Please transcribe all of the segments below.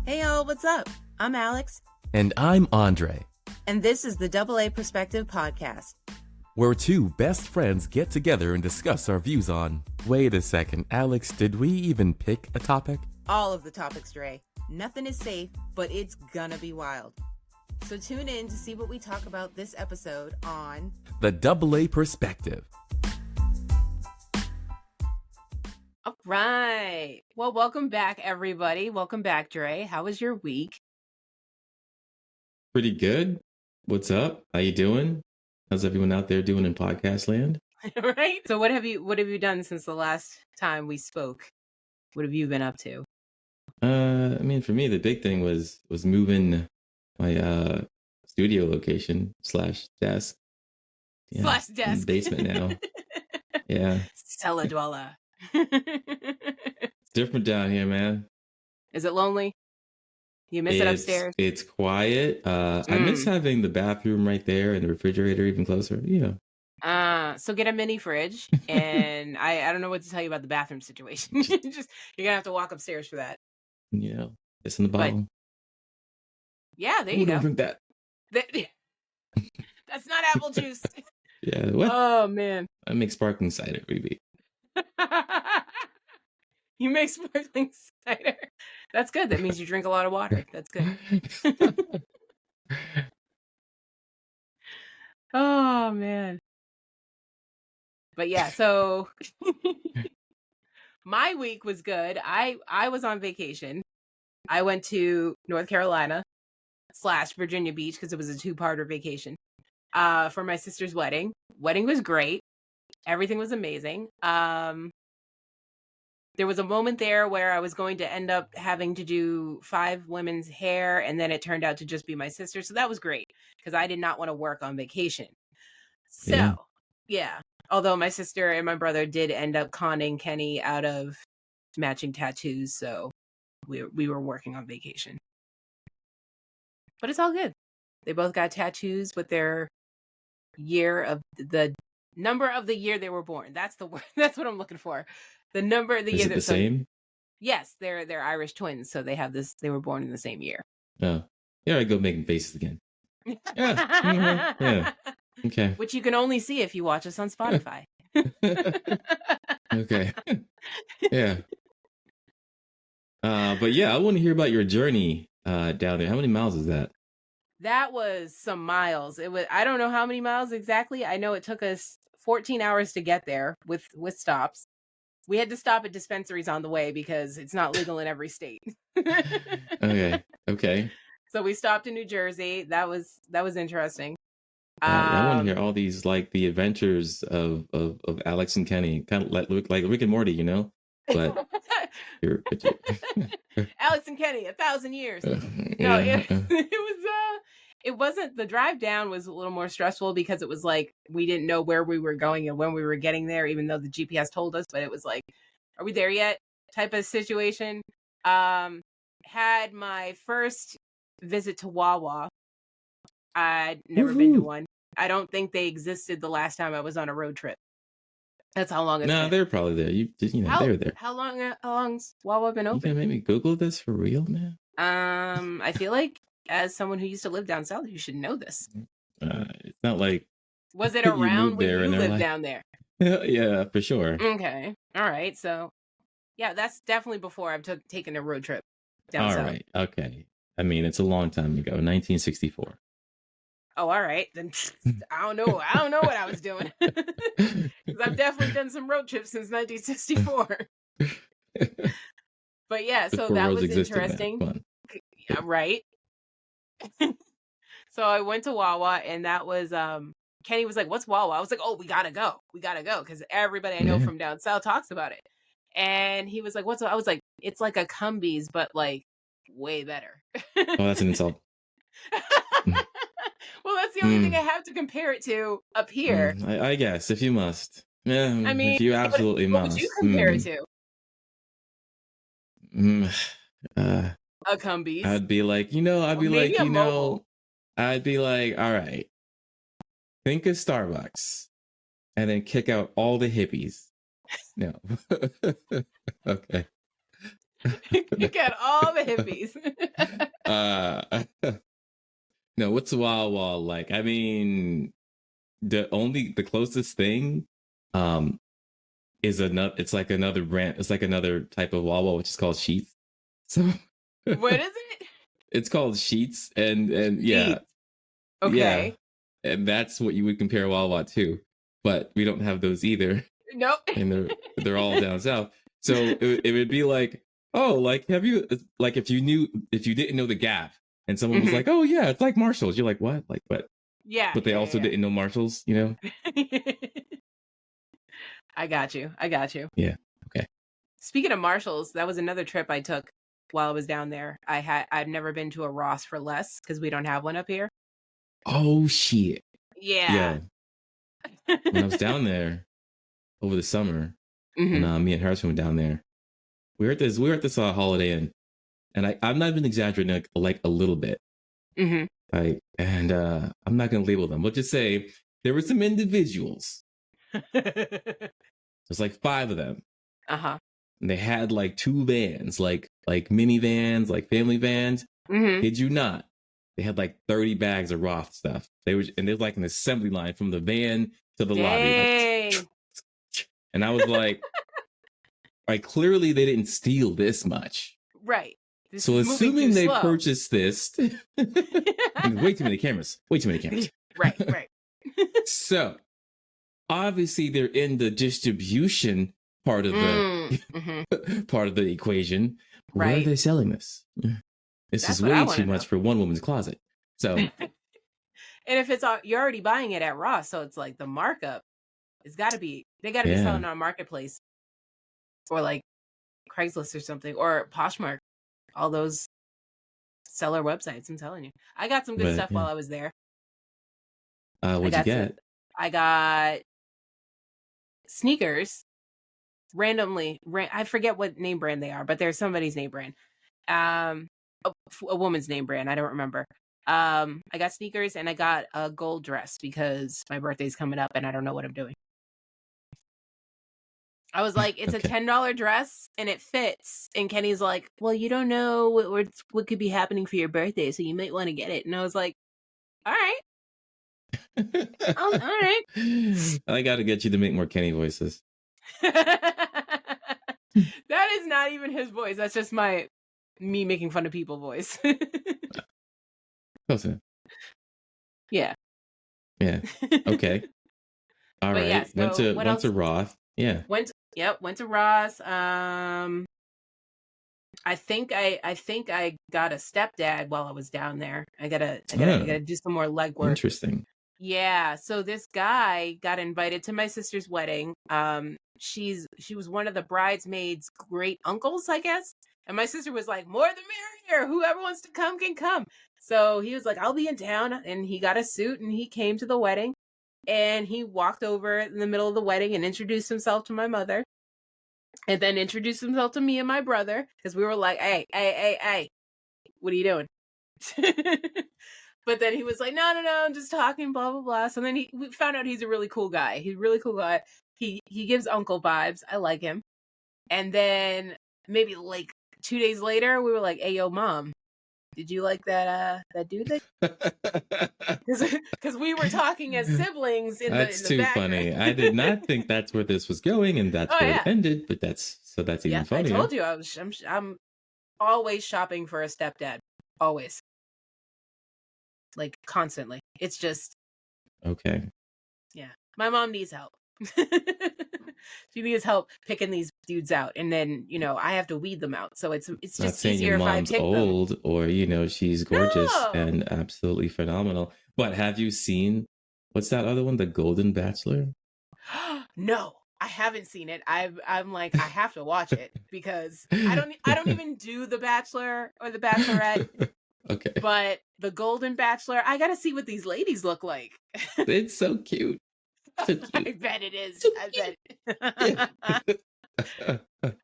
Hey y'all, what's up? I'm Alyx. And I'm Andrae. And this is the AA Perspective Podcast, where two best friends get together and discuss our views on... Wait a second, Alyx, did we even pick a topic? All of the topics, Dre. Nothing is safe, but it's gonna be wild. So tune in to see what we talk about this episode on... The AA Perspective. All right. Well, welcome back, everybody. Welcome back, Dre. How was your week? Pretty good. What's up? How you doing? How's everyone out there doing in podcast land? Right. So what have you done since the last time we spoke? What have you been up to? For me, the big thing was moving my studio location / desk. Yeah, / desk. Basement now. Yeah. Cellar dweller. It's different down here, man. Is it lonely? You miss it upstairs? It's quiet. I miss having the bathroom right there and the refrigerator even closer. So get a mini fridge, and I don't know what to tell you about the bathroom situation. Just you're gonna have to walk upstairs for that. It's in the bottom. Yeah, there you go. Drink that. That's not apple juice. Yeah. What? Oh man. I make sparkling cider, baby. You make sparkling cider. That's good. That means you drink a lot of water. That's good. Oh man. But yeah, so my week was good. I was on vacation. I went to North Carolina / Virginia Beach because it was a 2-parter vacation for my sister's wedding. Wedding was great. Everything was amazing. There was a moment there where I was going to end up having to do 5 women's hair, and then it turned out to just be my sister. So that was great because I did not want to work on vacation. So, yeah. Although my sister and my brother did end up conning Kenny out of matching tattoos, so we were working on vacation. But it's all good. They both got tattoos with their the number of the year they were born. That's the word. That's what I'm looking for. The number of the year. Is it the same? Yes, they're Irish twins, so they have this. They were born in the same year. Oh, yeah. I go making faces again. Yeah. Yeah. Okay. Which you can only see if you watch us on Spotify. Okay. Yeah. But yeah, I want to hear about your journey down there. How many miles is that? That was some miles. I don't know how many miles exactly. I know it took us 14 hours to get there with stops. We had to stop at dispensaries on the way because it's not legal in every state. Okay. So we stopped in New Jersey. That was interesting. I want to hear all these, like, the adventures of Alyx and Kenny, kind of like Rick and Morty, But Alyx and Kenny, 1,000 years. No, it wasn't. The drive down was a little more stressful because it was like we didn't know where we were going and when we were getting there, even though the GPS told us. But it was like, are we there yet? Type of situation. Had my first visit to Wawa. I'd never been to one. I don't think they existed the last time I was on a road trip. That's how long it's been. No, they're probably there. They were there. How long's Wawa been open? You gonna make me Google this for real, man? I feel like as someone who used to live down south, you should know this. It's not like... Was it around when you lived down there? Yeah, for sure. Okay. All right. So, yeah, that's definitely before I've taken a road trip down south. All right. Okay. It's a long time ago, 1964. Oh, all right. Then I don't know what I was doing. Because I've definitely done some road trips since 1964. But yeah, so that was interesting. Yeah, right. So I went to Wawa, and that was Kenny was like, "What's Wawa?" I was like, "Oh, we gotta go, because everybody I know from down south talks about it." And he was like, "What's?" I was like, "It's like a Cumbies, but like way better." Oh, that's an insult. Well, that's the only thing I have to compare it to up here. I guess if you must. Yeah, if you absolutely must. What would you compare it to? A Cumbies. I'd be like, all right, think of Starbucks and then kick out all the hippies. No. Okay. You got all the hippies. No, what's Wawa like? I mean, the closest thing, um, is another. It's like another brand. It's like another type of Wawa, which is called Sheets. So What is it? it's called Sheets, and yeah, Sheets. yeah, Okay. and that's what you would compare Wawa to. But we don't have those either, Nope. and they're all down south. So it would be like, oh, like have you like if you didn't know the Gap, and someone was like, oh yeah, it's like Marshalls. You're like, what? Like what? Yeah. But they also didn't know Marshalls, you know? I got you. Yeah. Okay. Speaking of Marshalls, that was another trip I took while I was down there. I've never been to a Ross for less because we don't have one up here. Oh shit. Yeah. When I was down there over the summer, and me and Harrison went down there. We were at this Holiday Inn, and I'm not even exaggerating, like a little bit. I'm not gonna label them. We'll just say there were some individuals. There's like 5 of them. And they had like 2 vans, like minivans, like family vans. Kid you not. They had like 30 bags of Roth stuff. They were like an assembly line from the van to the lobby. Like, and I was like, clearly they didn't steal this much. Right. So assuming they purchased this, way too many cameras. Right. So obviously they're in the distribution part of the part of the equation. Right. Where are they selling this? This is way too much for one woman's closet. So, and if it's you're already buying it at Ross, so it's like the markup it's got to be be selling on Marketplace or like Craigslist or something or Poshmark, all those seller websites. I'm telling you, I got some good stuff while I was there. What'd you get? I got sneakers. Randomly, I forget what name brand they are, but they're somebody's name brand. A woman's name brand. I don't remember. I got sneakers and I got a gold dress because my birthday's coming up and I don't know what I'm doing. I was like, it's a $10 dress and it fits. And Kenny's like, well, you don't know what could be happening for your birthday, so you might want to get it. And I was like, all right. All right. I got to get you to make more Kenny voices. That is not even his voice. That's just me making fun of people voice. Close enough. Yeah. Yeah. Okay. All right. Yeah, so went to Roth. Yeah. Went to Ross. I think I got a stepdad while I was down there. I gotta do some more legwork. Interesting. Yeah. So this guy got invited to my sister's wedding. She was one of the bridesmaids' great uncles, I guess. And my sister was like, more the merrier. Whoever wants to come can come. So he was like, I'll be in town. And he got a suit and he came to the wedding. And he walked over in the middle of the wedding and introduced himself to my mother. And then introduced himself to me and my brother. Because we were like, hey, what are you doing? But then he was like, no, I'm just talking, blah, blah, blah. So then we found out he's a really cool guy. He's a really cool guy. He gives uncle vibes. I like him. And then maybe like 2 days later, we were like, hey, yo, mom, did you like that dude? Because we were talking as siblings in that's the too background. Funny. I did not think that's where this was going, and that's where it ended. But that's even funnier. I told you I'm always shopping for a stepdad. Always. Like constantly. It's just okay. Yeah. My mom needs help. She needs help picking these dudes out, and then I have to weed them out. So it's just not saying easier your mom's if I pick old them. or she's gorgeous and absolutely phenomenal. But have you seen what's that other one, The Golden Bachelor? No, I haven't seen it. I'm like, I have to watch it because I don't even do The Bachelor or The Bachelorette. Okay. But The Golden Bachelor, I gotta see what these ladies look like. It's so cute. So cute. I bet it is. So I bet.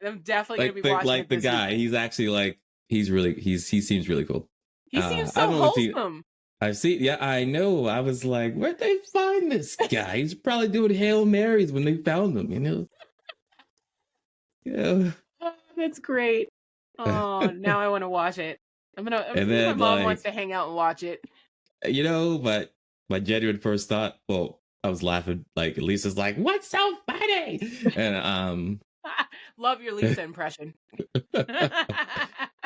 I'm definitely gonna be watching like the guy. He's actually he seems really cool. He seems so wholesome. I've seen. Yeah, I know. I was like, where'd they find this guy? He's probably doing Hail Marys when they found him. Yeah. Oh, that's great. Oh, now I want to watch it. I'm And see if my then mom wants like, to hang out and watch it. but my genuine first thought, well, I was laughing, like Lisa's like, what's so funny? And Love your Lisa impression.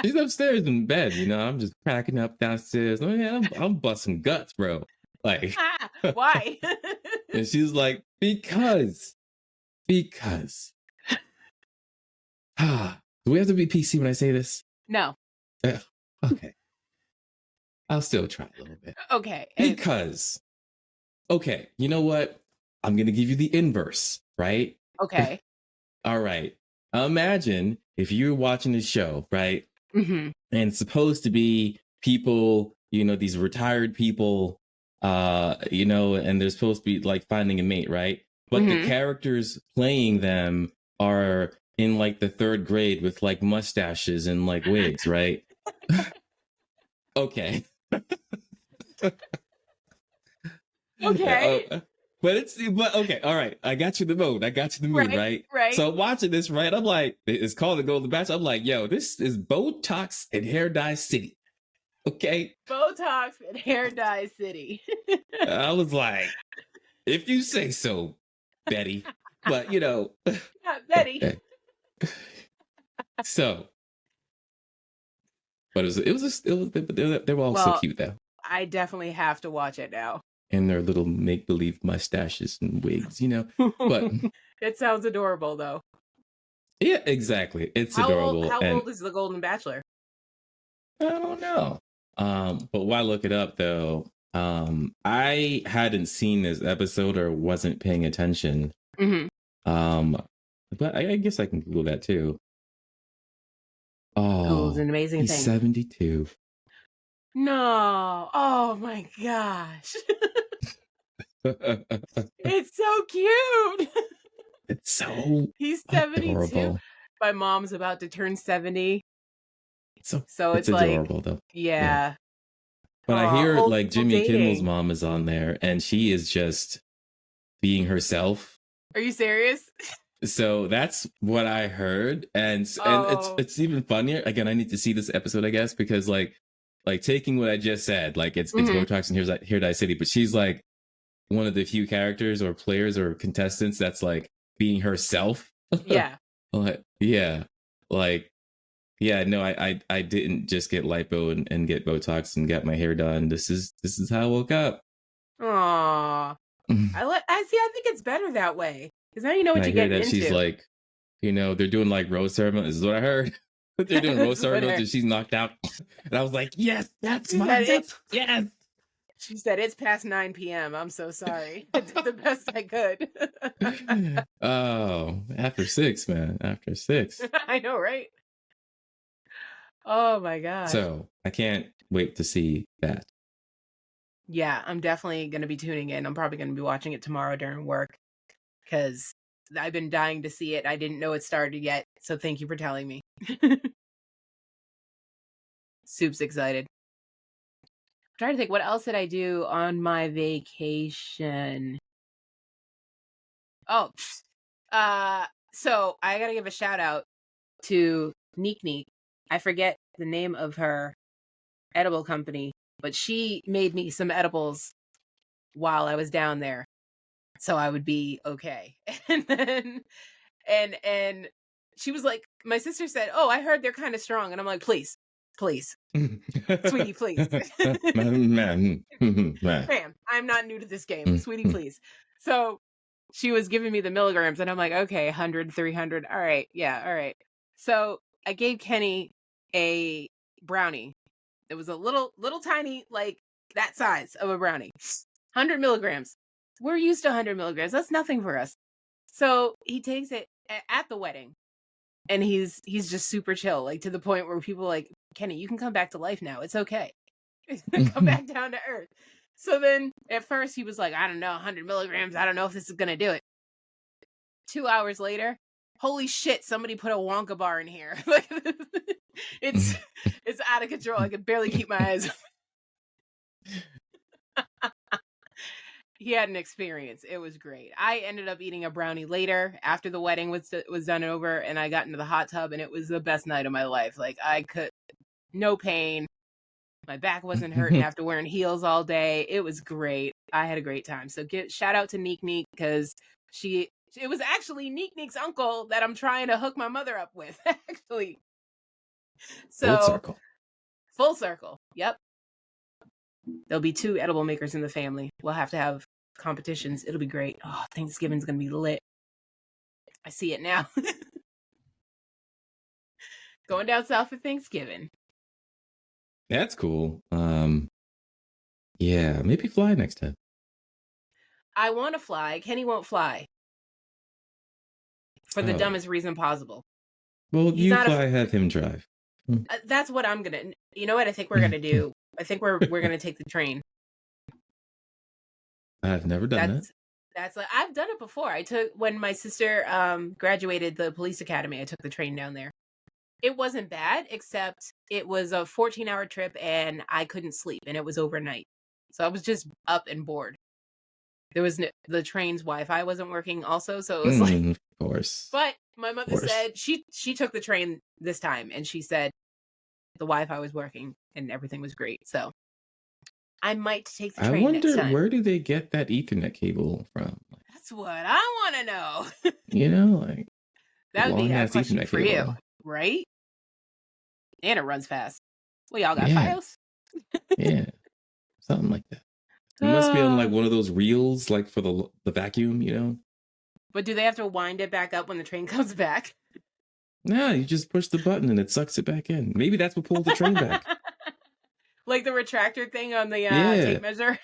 she's upstairs in bed, I'm just cracking up downstairs. Oh, yeah, I'm busting guts, bro. Like, why? and she's like, because. Do we have to be PC when I say this? No. Okay. I'll still try a little bit. Okay. Because, okay, you know what? I'm going to give you the inverse, right? Okay. All right. Imagine if you're watching a show, right? Mm-hmm. And it's supposed to be people, these retired people, and they're supposed to be like finding a mate, right? But the characters playing them are in like the 3rd grade with like mustaches and like wigs, right? Okay. Okay. But okay, all right. I got you the mood, right? Right. So watching this, right? I'm like, it's called the Golden Bachelor. I'm like, yo, this is Botox and hair dye city. Okay. Botox and hair dye city. I was like, if you say so, Betty. But Not Betty. Okay. So, but they were all so cute though. I definitely have to watch it now. And their little make-believe mustaches and wigs, But it sounds adorable though. Yeah, exactly. It's adorable. How old is the Golden Bachelor? I don't know. But while I look it up though, I hadn't seen this episode or wasn't paying attention. Mm-hmm. But I guess I can Google that too. Google's an amazing he's thing. 72. No. Oh my gosh. It's so cute. It's so He's 72. Adorable. My mom's about to turn 70. So it's adorable though. Yeah. But I hear like Jimmy Kimmel's mom is on there and she is just being herself. Are you serious? So that's what I heard, and it's even funnier. Again, I need to see this episode, I guess, because like taking what I just said, like it's Botox and Hair Dye City, but she's like one of the few characters or players or contestants that's like being herself. Yeah. I didn't just get lipo and get Botox and get my hair done. This is how I woke up. Aww. I think it's better that way. Because now you know what you get into. She's like, they're doing like rose ceremonies. This is what I heard. They're doing rose ceremonies and she's knocked out. And I was like, yes, that's yes. She said, it's past 9 p.m. I'm so sorry. I did the best I could. Oh, after 6, man. After 6. I know, right? Oh my God. So I can't wait to see that. Yeah, I'm definitely going to be tuning in. I'm probably going to be watching it tomorrow during work because I've been dying to see it. I didn't know it started yet. So thank you for telling me. Soup's excited. I'm trying to think, what else did I do on my vacation? So I got to give a shout out to Neek Neek. I forget the name of her edible company, but she made me some edibles while I was down there, so I would be okay. And then, and she was like, my sister said, "Oh, I heard they're kind of strong," and I'm like, "Please, sweetie, please." Ma'am, I'm not new to this game, sweetie, please. So she was giving me the milligrams, and I'm like, okay, 100, 300, all right, yeah, all right. So I gave Kenny a brownie. It was a little tiny, like that size of a brownie. 100 milligrams. We're used to 100 milligrams. That's nothing for us. So he takes it at the wedding, and he's just super chill, like to the point where people are like, Kenny, you can come back to life now. It's okay. Come back down to earth. So then at first he was like, I don't know, 100 milligrams. I don't know if this is going to do it. 2 hours later, holy shit, somebody put a Wonka bar in here. Like it's out of control. I can barely keep my eyes open. He had an experience. It was great. I ended up eating a brownie later after the wedding was done and over, and I got into the hot tub, and it was the best night of my life. Like, no pain. My back wasn't hurting after wearing heels all day. It was great. I had a great time. So shout out to Neek Neek, because it was actually Neek Neek's uncle that I'm trying to hook my mother up with, actually. So full circle. Yep. There'll be 2 edible makers in the family. We'll have to have competitions. It'll be great. Oh, Thanksgiving's gonna be lit. I see it now. Going down south for Thanksgiving. That's cool. Yeah, maybe fly next time. I want to fly. Kenny won't fly. For the dumbest reason possible. Well, you fly, have him drive. That's what I'm gonna. You know what I think we're gonna do? I think we're gonna take the train. I've never done that. I've done it before. When my sister graduated the police academy, I took the train down there. It wasn't bad, except it was a 14-hour trip and I couldn't sleep, and it was overnight. So I was just up and bored. There was the train's Wi-Fi wasn't working also, so it was of course. But my mother said she took the train this time, and she said the Wi-Fi was working and everything was great. So I might take the train next time. I wonder, where do they get that Ethernet cable from? That's what I want to know. Like that would be a question for you, right? And it runs fast. Well, y'all got Fios? Yeah, something like that. It must be on like one of those reels, like for the vacuum, But do they have to wind it back up when the train comes back? No, you just push the button and it sucks it back in. Maybe that's what pulls the train back. Like the retractor thing on the tape measure?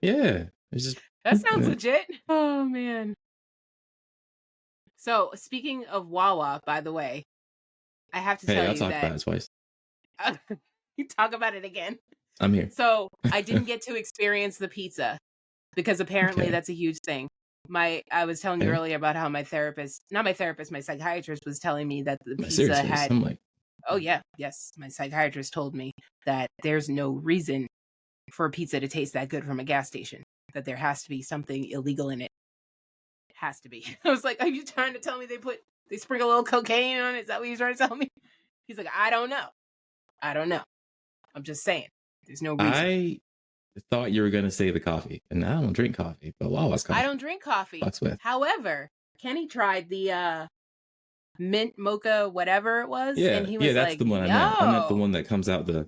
Yeah. It's just, that sounds legit. Oh, man. So, speaking of Wawa, by the way, I have to tell you I'll talk that... about it twice. You talk about it again. I'm here. So, I didn't get to experience the pizza because apparently that's a huge thing. I was telling you earlier about how my psychiatrist was telling me that the pizza had... Oh, yeah. Yes. My psychiatrist told me that there's no reason for a pizza to taste that good from a gas station, that there has to be something illegal in it. It has to be. I was like, are you trying to tell me they sprinkle a little cocaine on it? Is that what you're trying to tell me? He's like, I don't know. I'm just saying. There's no reason. I thought you were going to say the coffee, and I don't drink coffee, but Wawa's coffee. I don't drink coffee. However, Kenny tried the mint mocha, whatever it was. Yeah, and he was that's like, the one I meant. I meant the one that comes out the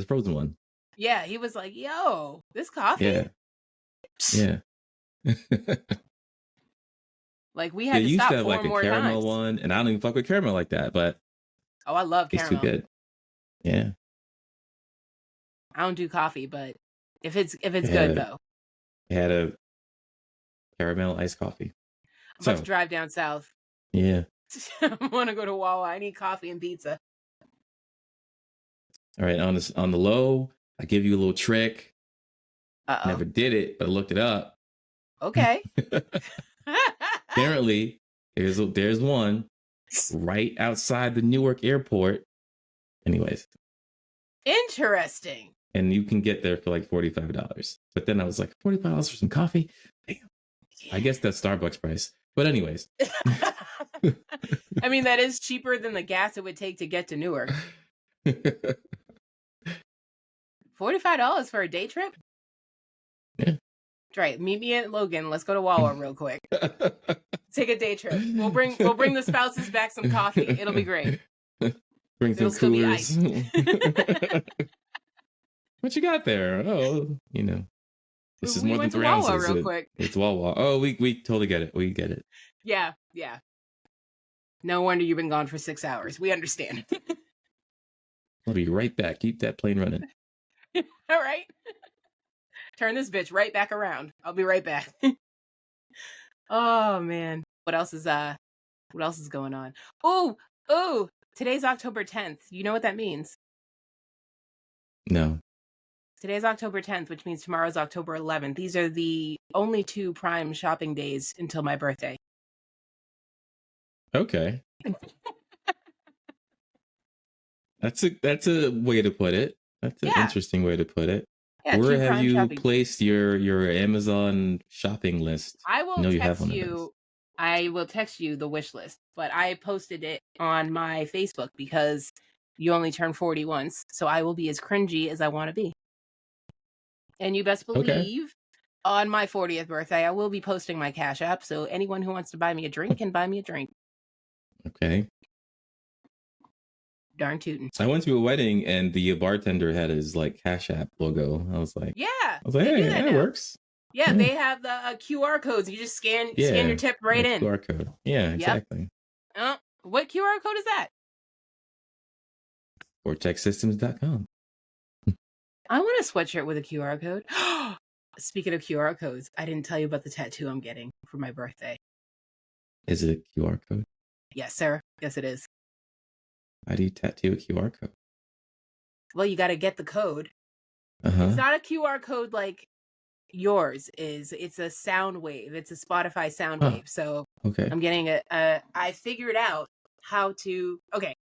frozen one. Yeah, he was like, yo, this coffee. Yeah. Like we had to stop 4 more times. They used to have like a caramel one, and I don't even fuck with caramel like that, but I love caramel. It's too good. Yeah. I don't do coffee, but if it's good though. I had a caramel iced coffee. I'm about to drive down south. Yeah. I want to go to Wawa. I need coffee and pizza. All right, on the low, I give you a little trick. Never did it, but I looked it up. Okay. Apparently, there's one right outside the Newark airport. Anyways. Interesting. And you can get there for like $45. But then I was like, $45 for some coffee? Damn. I guess that's Starbucks price. But anyways. I mean, that is cheaper than the gas it would take to get to Newark. $45 for a day trip? Yeah. Right. Meet me at Logan. Let's go to Wawa real quick. Take a day trip. We'll bring the spouses back some coffee. It'll be great. Bring some coolers. What you got there? Oh, this is more than 3 ounces. Wawa real quick. It's Wawa. Oh, we totally get it. We get it. Yeah. No wonder you've been gone for 6 hours. We understand. I'll be right back. Keep that plane running. All right. Turn this bitch right back around. I'll be right back. Oh man. What else is going on? Oh, today's October 10th. You know what that means? No. Today's October 10th, which means tomorrow's October 11th. These are the only 2 prime shopping days until my birthday. Okay. That's a way to put it. That's an interesting way to put it. Yeah, Where Q have Prime you Shopping. placed your Amazon shopping list? I I will know you have text one of those. you. I will text you the wish list, but I posted it on my Facebook because you only turn 40 once, so I will be as cringy as I want to be. And you best Okay. believe on my 40th birthday, I will be posting my Cash App, so anyone who wants to buy me a drink can buy me a drink. Okay. Darn tootin'. I went to a wedding and the bartender had his like Cash App logo. I was like, Yeah, hey, that works. Yeah, they have the QR codes. You just scan your tip right in. QR code. Yeah, exactly. What QR code is that? VortexSystems.com. I want a sweatshirt with a QR code. Speaking of QR codes, I didn't tell you about the tattoo I'm getting for my birthday. Is it a QR code? Yes, sir. Yes, it is. How do you tattoo a QR code? Well, you got to get the code. It's not a QR code like yours is. It's a sound wave. It's a Spotify sound wave. So okay. I'm getting I figured out how to. Okay.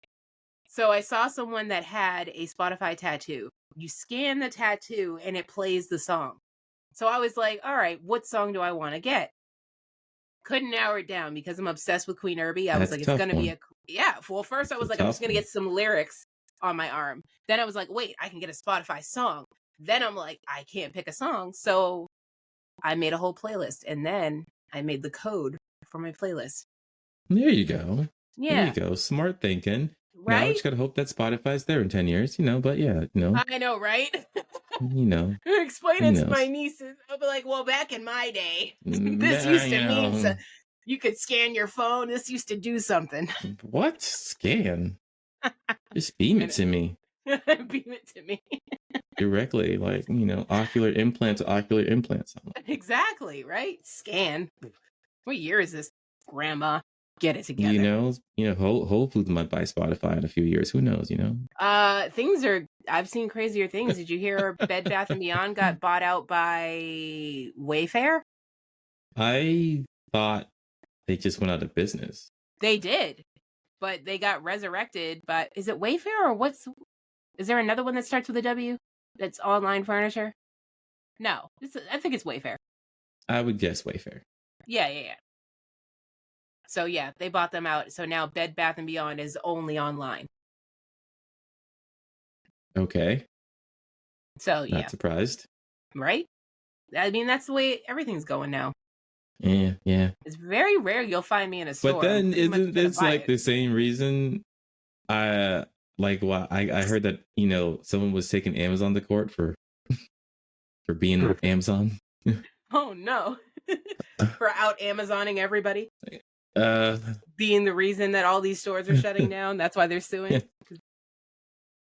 So I saw someone that had a Spotify tattoo. You scan the tattoo and it plays the song. So I was like, all right, what song do I want to get? Couldn't narrow it down because I'm obsessed with Queen Herbie. I was like, it's going to be well, first I was like, I'm just going to get some lyrics on my arm. Then I was like, wait, I can get a Spotify song. Then I'm like, I can't pick a song. So I made a whole playlist and then I made the code for my playlist. There you go. Yeah. There you go. Smart thinking. Right? Now I just gotta hope that Spotify's there in 10 years, but yeah, I know, right? Explain it to my nieces. I'll be like, well, back in my day, this used to mean you could scan your phone. This used to do something. What? Scan? Just beam it to me. Beam it to me. Directly, like, ocular implant to ocular implant. Exactly, right? Scan. What year is this, Grandma? Get it together. Whole Foods might buy Spotify in a few years. Who knows? Things are. I've seen crazier things. Did you hear Bed Bath and Beyond got bought out by Wayfair? I thought they just went out of business. They did, but they got resurrected. But is it Wayfair or is there another one that starts with a W? That's online furniture. No, I think it's Wayfair. I would guess Wayfair. Yeah. So yeah, they bought them out. So now Bed Bath and Beyond is only online. Okay. So yeah. Not surprised. Right? I mean, that's the way everything's going now. Yeah. It's very rare you'll find me in a store. But then isn't this like the same reason I heard that, someone was taking Amazon to court for being Amazon. Oh no. For out Amazoning everybody. Being the reason that all these stores are shutting down. That's why they're suing.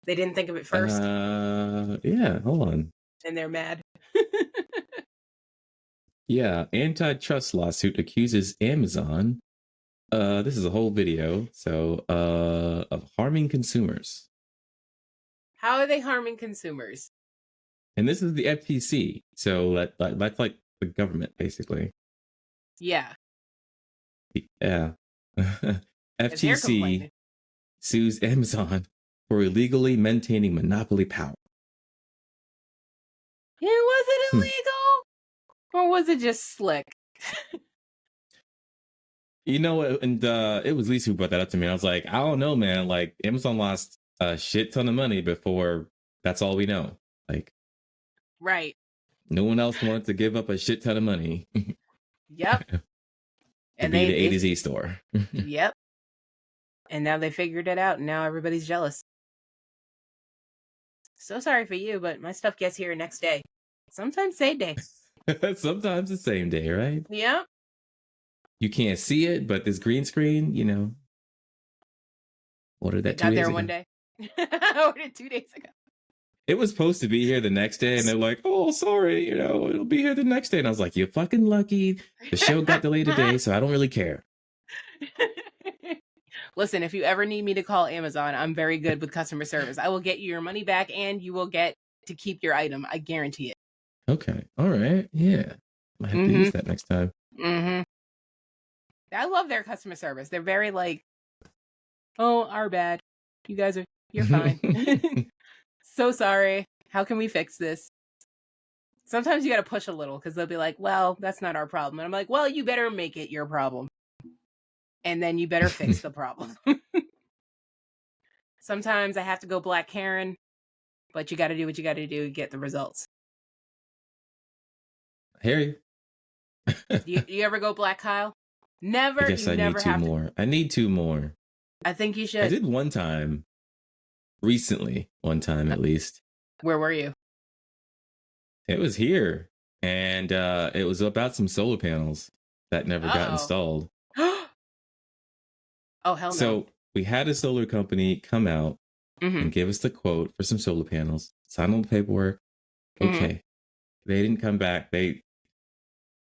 They didn't think of it first. Yeah, hold on. And they're mad. Yeah, antitrust lawsuit accuses Amazon. This is a whole video. So, of harming consumers. How are they harming consumers? And this is the FTC. So that's like the government, basically. Yeah. Yeah. FTC sues Amazon for illegally maintaining monopoly power. Yeah, was it illegal? Or was it just slick? And it was Lisa who brought that up to me. I was like, I don't know, man. Like, Amazon lost a shit ton of money before that's all we know. Like, right. No one else wanted to give up a shit ton of money. Yep. And be the A to Z store. Yep. And now they figured it out, and now everybody's jealous. So sorry for you, but my stuff gets here next day. Sometimes same day. Sometimes the same day, right? Yep. You can't see it, but this green screen, ordered that 2 days ago. Got there one day. I ordered 2 days ago. It was supposed to be here the next day, and they're like, oh, sorry, it'll be here the next day. And I was like, you're fucking lucky. The show got delayed today, so I don't really care. Listen, if you ever need me to call Amazon, I'm very good with customer service. I will get you your money back, and you will get to keep your item. I guarantee it. Okay. All right. Yeah. I have to use that next time. Mm-hmm. I love their customer service. They're very like, oh, our bad. You're fine. So sorry. How can we fix this? Sometimes you got to push a little because they'll be like, well, that's not our problem. And I'm like, well, you better make it your problem. And then you better fix the problem. Sometimes I have to go Black Karen, but you got to do what you got to do to get the results. I hear you. Do you ever go Black Kyle? Never. I guess I need two more. I need two more. I think you should. I did one time. Recently, one time at least. Where were you? It was here. And it was about some solar panels that never got installed. Oh, hell no. So we had a solar company come out and give us the quote for some solar panels. Sign on the paperwork. Okay. They didn't come back.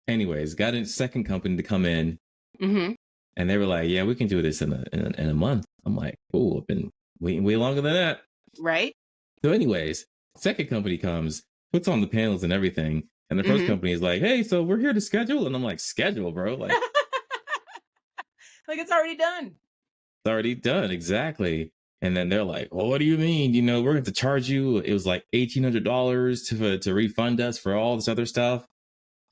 Anyways, got a second company to come in. And they were like, yeah, we can do this in a month. I'm like, oh, I've been waiting way longer than that. Right. So anyways, second company comes, puts on the panels and everything. And the first company is like, hey, so we're here to schedule. And I'm like, schedule, bro? Like, like it's already done. It's already done. Exactly. And then they're like, well, what do you mean? You know, we're going to charge you. It was like $1,800 to refund us for all this other stuff.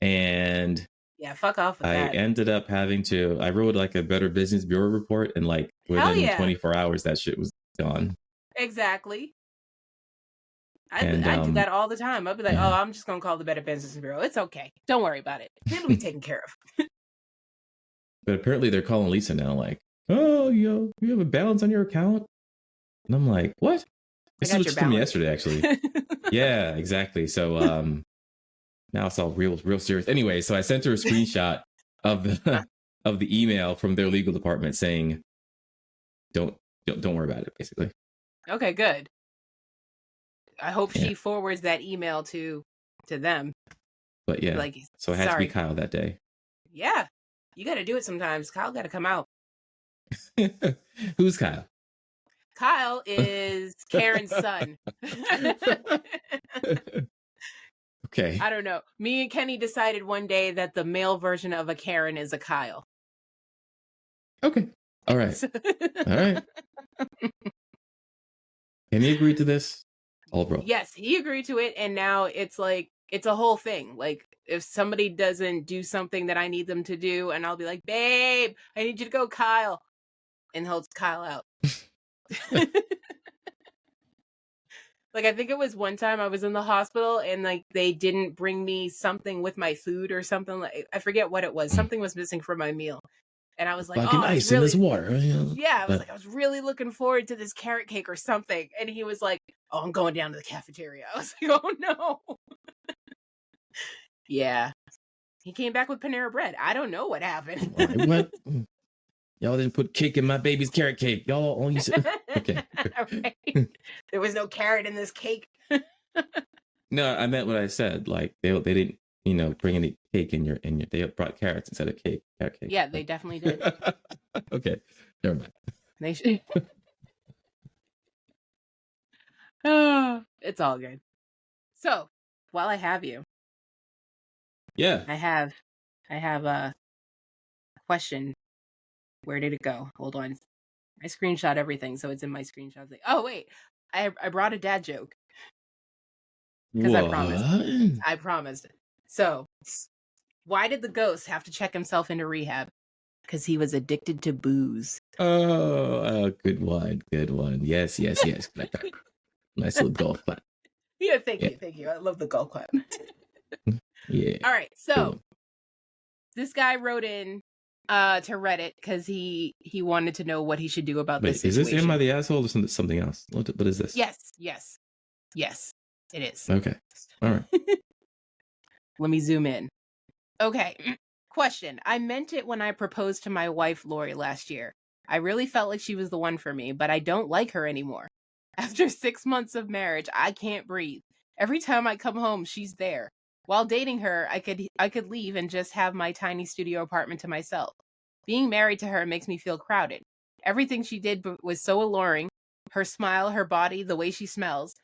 And yeah, fuck off with that. I ended up I wrote like a Better Business Bureau report, and like within 24 hours, that shit was gone. Exactly. I do that all the time. I'll be like, oh, I'm just going to call the Better Business Bureau. It's okay. Don't worry about it. It'll be taken care of. But apparently they're calling Lisa now like, oh, you have a balance on your account? And I'm like, what? This was just to me yesterday, actually. Yeah, exactly. So now it's all real serious. Anyway, so I sent her a screenshot of the email from their legal department saying, don't worry about it, basically. Okay, good. I hope she forwards that email to them. But yeah, like, so it had to be Kyle that day. Yeah, you got to do it sometimes. Kyle got to come out. Who's Kyle? Kyle is Karen's son. Okay. I don't know. Me and Kenny decided one day that the male version of a Karen is a Kyle. Okay. All right. All right. Can he agree to this? All bro. Yes, he agreed to it, and now it's like it's a whole thing. Like if somebody doesn't do something that I need them to do, and I'll be like, babe, I need you to go Kyle. And he'll Kyle out. Like I think it was one time I was in the hospital and like they didn't bring me something with my food or something. Like I forget what it was. Something was missing from my meal. And I was like, fucking ice in this water. Yeah, I was like, I was really looking forward to this carrot cake or something. And he was like, oh, I'm going down to the cafeteria. I was like, oh no. Yeah. He came back with Panera Bread. I don't know what happened. What? Y'all didn't put cake in my baby's carrot cake. Y'all only said... Okay. Right. There was no carrot in this cake. No, I meant what I said. Like they didn't, bring any cake in your. They brought carrots instead of cake. Carrot cake. Yeah, they definitely did. Okay, never mind. They should. Oh, it's all good. So, while I have you, I have a question. Where did it go? Hold on. I screenshot everything, so it's in my screenshots. Like, oh wait, I brought a dad joke because I promised. So, why did the ghost have to check himself into rehab? Because he was addicted to booze. Oh, good one. Yes. Nice little golf clap. Yeah, thank you. I love the golf clap. Yeah. All right, so this guy wrote in to Reddit because he wanted to know what he should do about this situation. Is this Am I the Asshole or something else? What is this? Yes, it is. Okay. All right. Let me zoom in. Okay. Question. I meant it when I proposed to my wife, Lori, last year. I really felt like she was the one for me, but I don't like her anymore. After 6 months of marriage, I can't breathe. Every time I come home, she's there. While dating her, I could leave and just have my tiny studio apartment to myself. Being married to her makes me feel crowded. Everything she did was so alluring. Her smile, her body, the way she smells.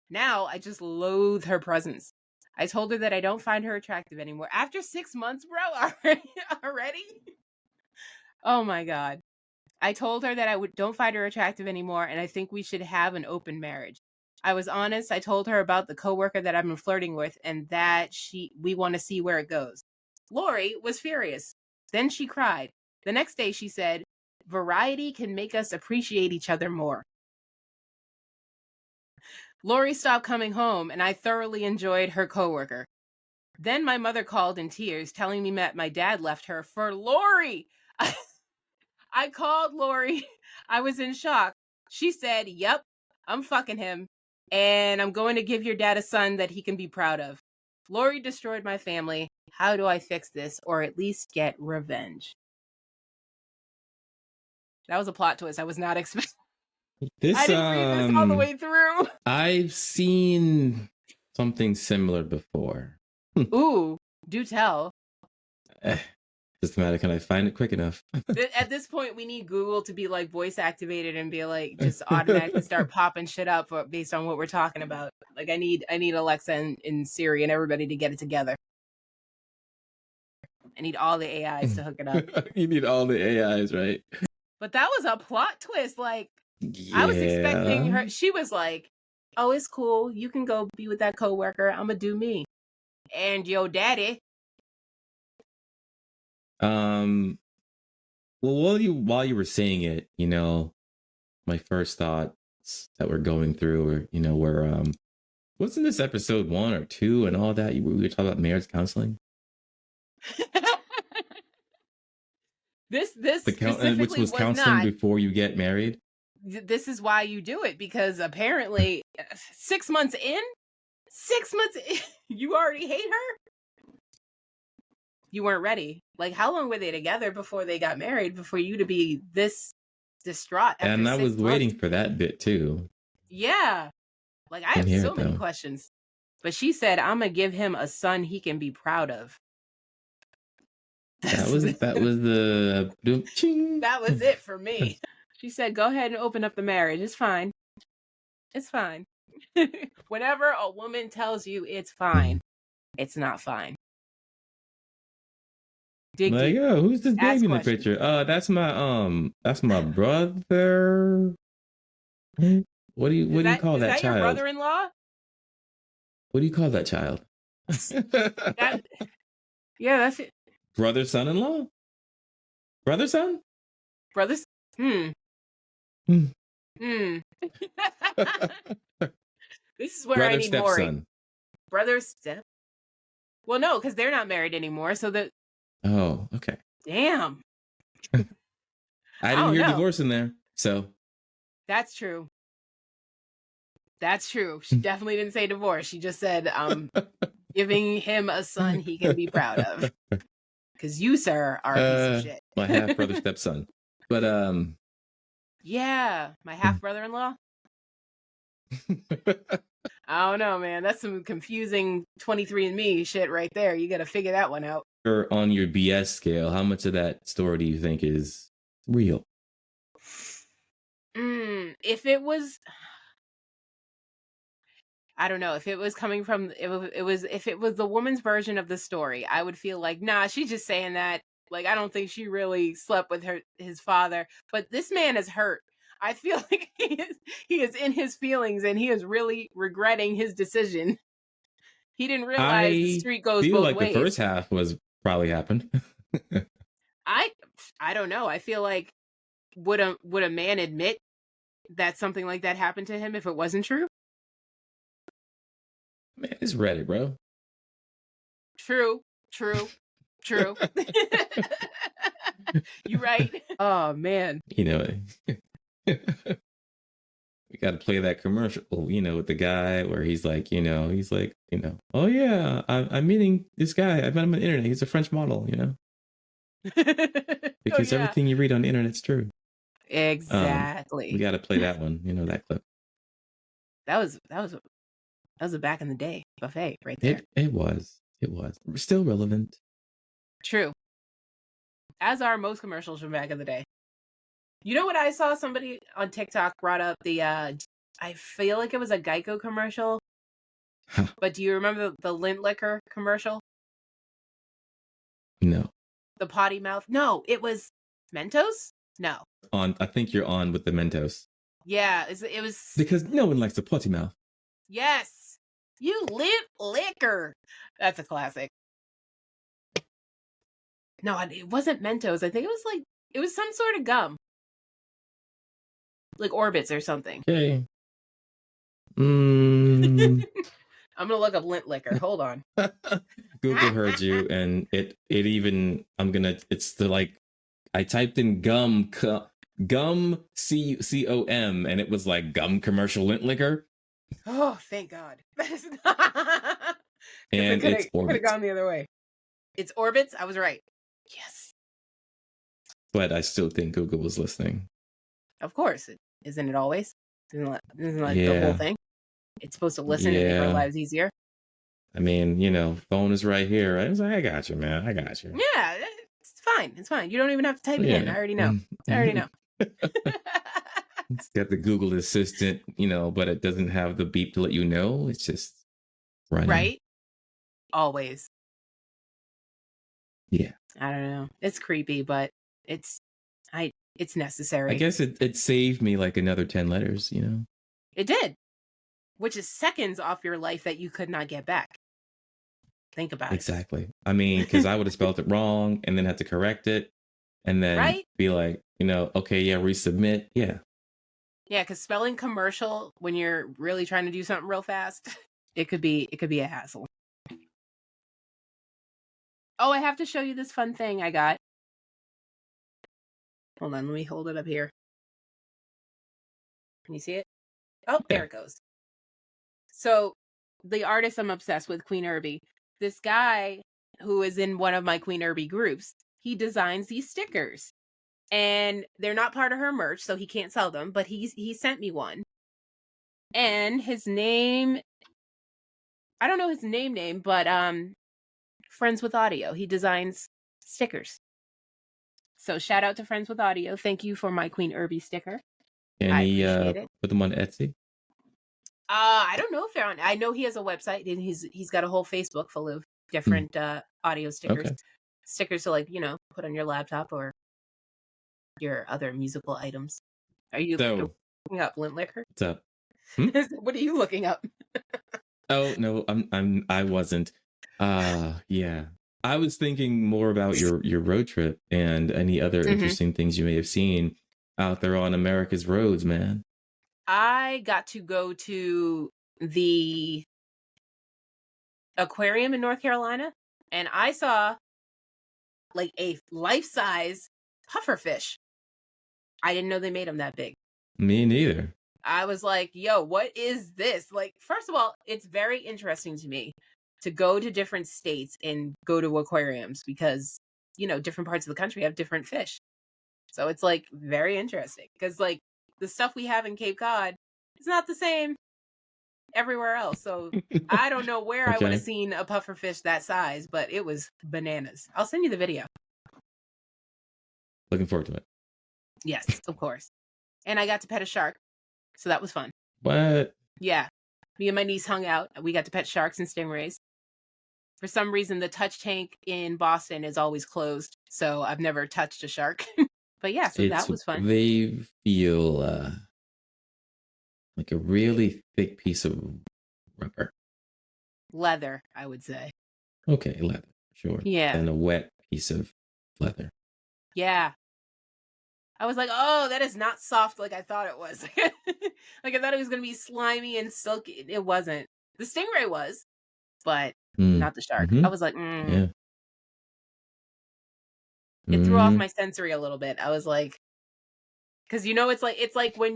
Now, I just loathe her presence. I told her that I don't find her attractive anymore. After 6 months, bro? Already? Oh my God. I told her that don't find her attractive anymore, and I think we should have an open marriage. I was honest. I told her about the coworker that I've been flirting with and that we want to see where it goes. Lori was furious. Then she cried. The next day she said, variety can make us appreciate each other more. Lori stopped coming home and I thoroughly enjoyed her coworker. Then my mother called in tears, telling me that my dad left her for Lori. I called Lori. I was in shock. She said, yep, I'm fucking him. And I'm going to give your dad a son that he can be proud of. Lori destroyed my family. How do I fix this or at least get revenge? That was a plot twist I was not expecting. This, I didn't read this all the way through. I've seen something similar before. Ooh, do tell. Just a matter, can I find it quick enough? At this point, we need Google to be like voice activated and be like just automatically start popping shit up based on what we're talking about. Like I need Alexa and Siri and everybody to get it together. I need all the AIs to hook it up. You need all the AIs, right? But that was a plot twist. Like I was expecting her. She was like, "Oh, it's cool. You can go be with that coworker. I'm gonna do me." And yo, daddy. Well, while you were saying it, you know, my first thoughts that we're going through, or you know, were wasn't this episode 1 or 2 and all that? We were talking about marriage counseling. This specifically which was counseling not. Before you get married. This is why you do it, because apparently 6 months in, you already hate her. You weren't ready. Like, how long were they together before they got married? Before you to be this distraught? And I was waiting for that bit too. Yeah, like I have so many questions. But she said, "I'm gonna give him a son he can be proud of." That was the that was it for me. She said, "Go ahead and open up the marriage. It's fine. It's fine." Whenever a woman tells you it's fine, it's not fine. Dig like, deep. Oh, who's this baby in the picture? That's my brother. What do you call that child? Is that your brother-in-law? What do you call that child? Yeah, that's it. Brother, son-in-law? Brother, son? Brothers? This is where brother, I need more. Son. Brother, step. Well, no, because they're not married anymore. So that. Oh, okay. Damn. I didn't hear divorce in there, so. That's true. That's true. She definitely didn't say divorce. She just said, giving him a son he can be proud of. Because you, sir, are a piece of shit. My half brother, stepson. But yeah, my half brother-in-law. I don't know, man. That's some confusing 23andMe shit right there. You got to figure that one out. Or on your BS scale, how much of that story do you think is real? If it was, I don't know. If it was coming from, if it was the woman's version of the story, I would feel like, nah, she's just saying that. Like, I don't think she really slept with his father. But this man is hurt. I feel like he is in his feelings and he is really regretting his decision. He didn't realize the street goes both ways. I feel like the first half was probably happened. I don't know. I feel like would a man admit that something like that happened to him if it wasn't true? Man, it's Reddit, bro. True. You right. Oh man. You know, we got to play that commercial, you know, with the guy where he's like, oh yeah, I'm meeting this guy. I met him on the internet. He's a French model, you know. Because everything you read on the internet's true. Exactly. We got to play that one. You know that clip. That was a back in the day buffet right there. It was. Still relevant. True. As are most commercials from back in the day. You know what I saw? Somebody on TikTok brought up I feel like it was a Geico commercial. Huh. But do you remember the lint liquor commercial? No. The potty mouth? No, it was Mentos? No. I think you're on with the Mentos. Yeah, it was... Because no one likes the potty mouth. Yes. You lit liquor. That's a classic. No, it wasn't Mentos. I think it was some sort of gum. Like Orbits or something. Okay. I'm going to look up lint liquor. Hold on. Google heard you, and it even, it's the like, I typed in gum com, and it was like gum commercial lint liquor. Oh, thank God. And it's Orbits. Could have gone the other way. It's Orbits. I was right. Yes. But I still think Google was listening. Of course. Isn't it always? Isn't that the whole thing? It's supposed to listen and make our lives easier. I mean, phone is right here. Right? I got you, man. I got you. Yeah, it's fine. It's fine. You don't even have to type it in. I already know. It's got the Google Assistant, but it doesn't have the beep to let you know. It's just running. Right? Always. Yeah. I don't know. It's creepy, but it's necessary. I guess it saved me like another 10 letters, It did. Which is seconds off your life that you could not get back. Think about it. Exactly. I mean, because I would have spelled it wrong and then had to correct it and then be like, okay, yeah, resubmit. Yeah. Yeah, because spelling commercial when you're really trying to do something real fast, it could be a hassle. Oh, I have to show you this fun thing I got. Hold on, let me hold it up here. Can you see it? Oh, there it goes. So, the artist I'm obsessed with, Queen Irby, this guy who is in one of my Queen Irby groups, he designs these stickers. And they're not part of her merch, so he can't sell them, but he sent me one. And his name, I don't know his name, but Friends with Audio. He designs stickers. So shout out to Friends with Audio. Thank you for my Queen Irby sticker. And I appreciate it. Put them on Etsy? I don't know if they're on. I know he has a website and he's got a whole Facebook full of different audio stickers. Okay. Stickers to put on your laptop or your other musical items. Are you looking up lint liquor? What's up? What are you looking up? Oh no, I wasn't. Yeah. I was thinking more about your road trip and any other interesting things you may have seen out there on America's roads, man. I got to go to the aquarium in North Carolina, and I saw like a life-size pufferfish. I didn't know they made them that big. Me neither. I was like, yo, what is this? Like, first of all, it's very interesting to me to go to different states and go to aquariums because, different parts of the country have different fish. So it's like very interesting because like the stuff we have in Cape Cod is not the same everywhere else. So I don't know where I would have seen a pufferfish that size, but it was bananas. I'll send you the video. Looking forward to it. Yes, of course. And I got to pet a shark. So that was fun. What? Yeah. Me and my niece hung out. We got to pet sharks and stingrays. For some reason, the touch tank in Boston is always closed. So I've never touched a shark. But yeah, so that was fun. They feel like a really thick piece of rubber. Leather, I would say. Okay, leather. Sure. Yeah. And a wet piece of leather. Yeah. I was like, oh, that is not soft like I thought it was. Like I thought it was going to be slimy and silky. It wasn't. The stingray was, but not the shark. I was like, Yeah. It threw off my sensory a little bit. I was like, because it's like when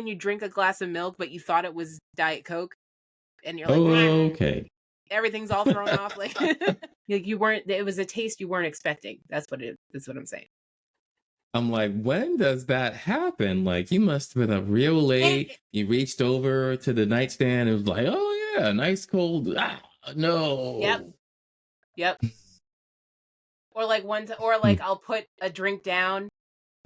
you drink a glass of milk, but you thought it was Diet Coke, and you're like, okay, everything's all thrown off. Like you weren't. It was a taste you weren't expecting. That's what I'm saying. I'm like, when does that happen? Like, you must have been up real late. You reached over to the nightstand. It was like, oh yeah, nice cold. No. Yep. Or like I'll put a drink down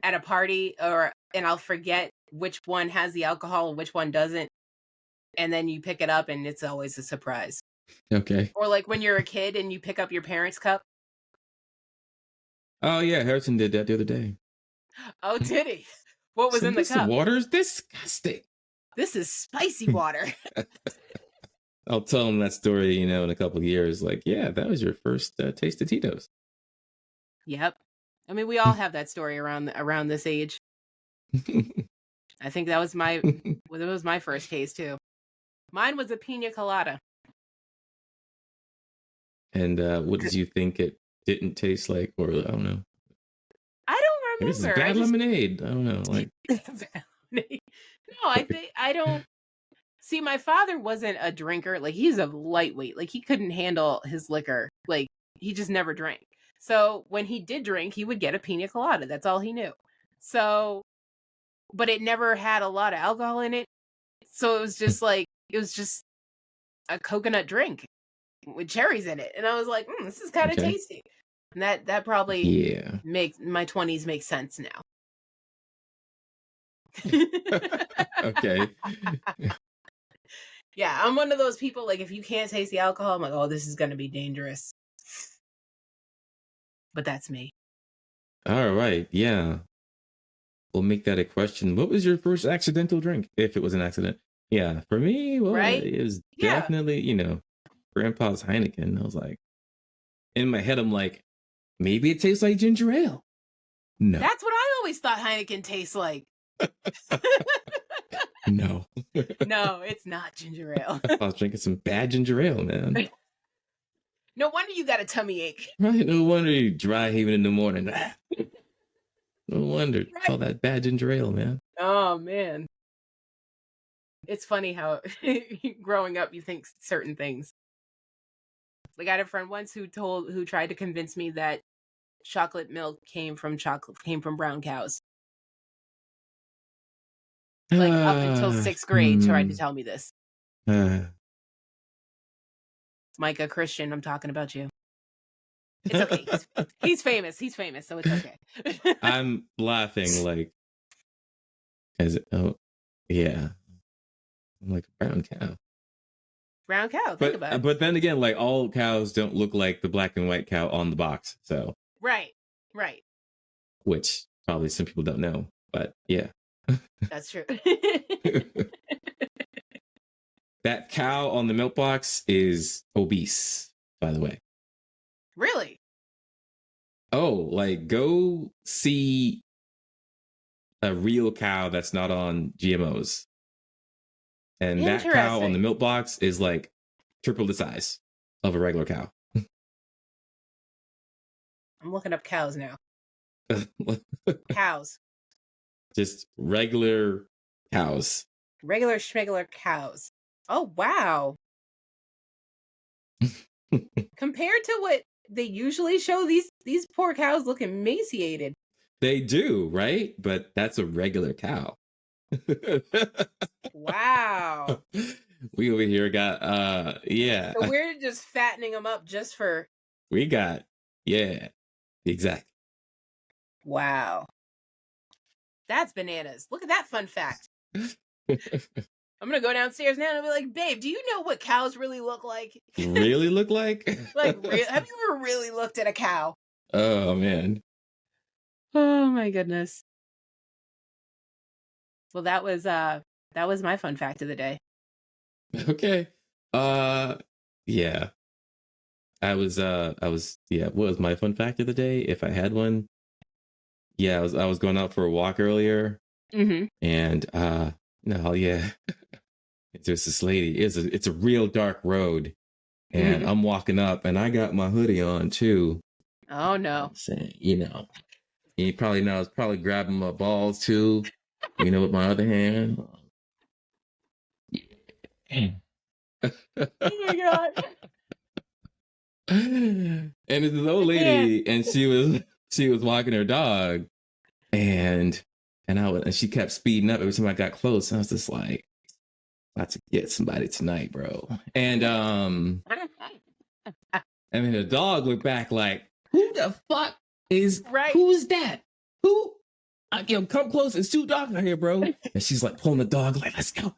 at a party, and I'll forget which one has the alcohol and which one doesn't, and then you pick it up, and it's always a surprise. Okay. Or like when you're a kid and you pick up your parents' cup. Oh yeah, Harrison did that the other day. Oh, did he? What was in the cup? Water's disgusting. This is spicy water. I'll tell him that story, in a couple of years. Like, yeah, that was your first taste of Tito's. Yep. I mean, we all have that story around this age. I think that was my first taste too. Mine was a pina colada. And what did you think it didn't taste like? Or I don't know. I don't remember. This is bad lemonade. I don't know. Like, no, I don't. See, my father wasn't a drinker. Like, he's a lightweight. Like, he couldn't handle his liquor. Like, he just never drank. So when he did drink, he would get a pina colada. That's all he knew. So, but it never had a lot of alcohol in it. So it was just a coconut drink with cherries in it. And I was like, this is kind of tasty. And that probably makes my 20s make sense now. Okay. Yeah, I'm one of those people, like, if you can't taste the alcohol, I'm like, oh, this is going to be dangerous. But that's me. All right. Yeah. We'll make that a question. What was your first accidental drink? If it was an accident. Yeah. For me, well, it was definitely, Grandpa's Heineken. I was like, in my head, I'm like, maybe it tastes like ginger ale. No. That's what I always thought Heineken tastes like. No. No, it's not ginger ale. I was drinking some bad ginger ale, man. No wonder you got a tummy ache. Right? No wonder you dry heaving in the morning. No wonder. Right. It's all that bad ginger ale, man. Oh, man. It's funny how growing up you think certain things. Like, I had a friend once who tried to convince me that chocolate milk came from brown cows. Like, up until 6th grade, tried to tell me this. Micah Christian, I'm talking about you. It's okay. He's famous. He's famous, so it's okay. I'm laughing like, yeah. I'm like a brown cow. Brown cow, think about it. But then again, like, all cows don't look like the black and white cow on the box, so. Right. Which probably some people don't know, but yeah. That's true. That cow on the milk box is obese, by the way. Really? Oh, like, go see a real cow that's not on GMOs. And that cow on the milk box is like triple the size of a regular cow. I'm looking up cows now. Cows. Just regular cows. Regular schmegular cows. Oh, wow. Compared to what they usually show, these poor cows look emaciated. They do, right? But that's a regular cow. Wow. We over here got yeah. So we're just fattening them up just for. We got exactly. Wow. That's bananas. Look at that fun fact. I'm gonna go downstairs now and be like, babe, do you know what cows really look like? Really look like? Like, have you ever really looked at a cow? Oh, man. Oh my goodness. Well, that was my fun fact of the day. Okay. Yeah. I was what was my fun fact of the day? If I had one. Yeah, I was going out for a walk earlier. Mm-hmm. And there's this lady. It's a real dark road. And I'm walking up and I got my hoodie on too. Oh no. I'm saying, you probably know I was probably grabbing my balls too, with my other hand. Oh my God. And it's this old lady, and she was walking her dog, and she kept speeding up every time I got close. And I was just like, about to get somebody tonight, bro. And then the dog looked back like, who the fuck is who's that? Who? Come close. It's two dogs out here, bro. And she's like pulling the dog, like, let's go.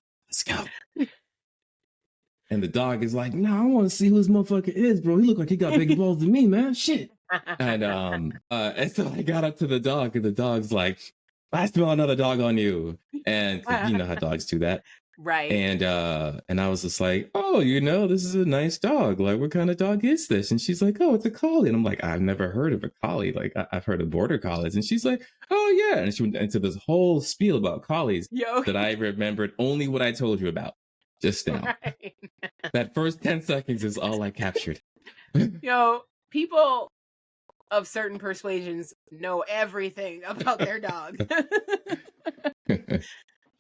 And the dog is like, no, I want to see who this motherfucker is, bro. He look like he got bigger balls than me, man. Shit. And so I got up to the dog, and the dog's like, I smell another dog on you. And you know how dogs do that. Right. And I was just like, oh, this is a nice dog. Like, what kind of dog is this? And she's like, oh, it's a collie. And I'm like, I've never heard of a collie. Like, I've heard of border collies. And she's like, oh yeah. And she went into this whole spiel about collies that I remembered only what I told you about just now. Right. That first 10 seconds is all I captured. People of certain persuasions know everything about their dog.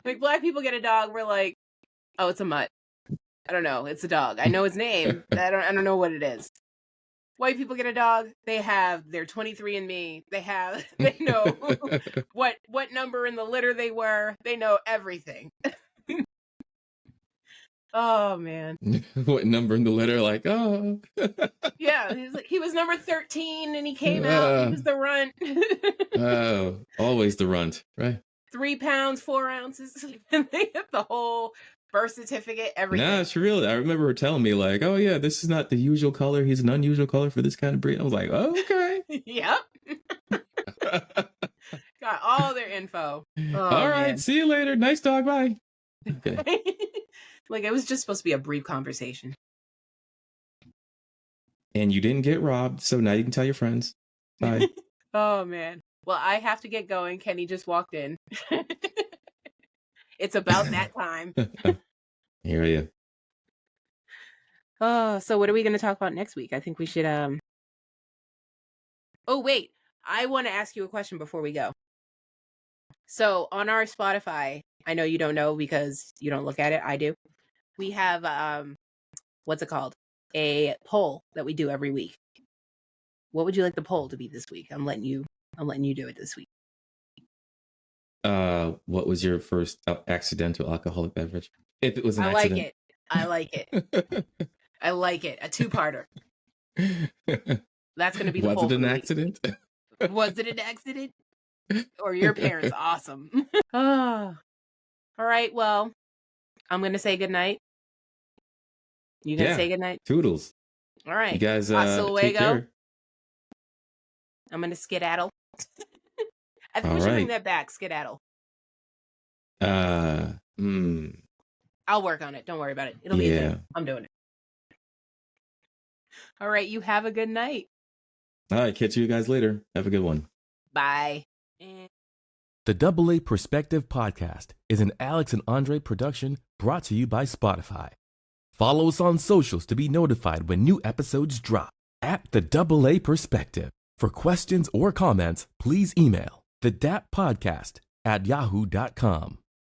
Like, Black people get a dog, we're like, oh, it's a mutt. I don't know, it's a dog. I know its name. I don't know what it is. White people get a dog, they have their 23andMe. They know what number in the litter they were. They know everything. Oh man. What number in the litter? Like, oh. Yeah, he was number 13 and he came out. He was the runt. Oh, always the runt, right? 3 pounds, 4 ounces. And they get the whole birth certificate, everything. Nah, she really. I remember her telling me like, oh yeah, this is not the usual color. He's an unusual color for this kind of breed. I was like, oh, okay. Yep. Got all their info. Oh, all right, man. See you later. Nice dog. Bye. Okay. Like, it was just supposed to be a brief conversation. And you didn't get robbed, so now you can tell your friends. Bye. Oh, man. Well, I have to get going. Kenny just walked in. It's about that time. Here you. Oh, so what are we going to talk about next week? I think we should... Oh, wait. I want to ask you a question before we go. So, on our Spotify, I know you don't know because you don't look at it. I do. We have, what's it called? A poll that we do every week. What would you like the poll to be this week? I'm letting you do it this week. What was your first accidental alcoholic beverage? If it was an accident. I like it. I like it. A 2-parter. That's going to be the poll. Was it an accident? Was it an accident? Or your parents awesome? Oh. All right, well, I'm going to say goodnight. You going to say goodnight? Toodles. All right. You guys take care. I'm going to skedaddle. I think we should bring that back, skedaddle. I'll work on it. Don't worry about it. It'll be a thing. I'm doing it. All right, you have a good night. All right, catch you guys later. Have a good one. Bye. The AA Perspective Podcast is an Alyx and Andrae production brought to you by Spotify. Follow us on socials to be notified when new episodes drop at the AA Perspective. For questions or comments, please email thedappodcast@yahoo.com.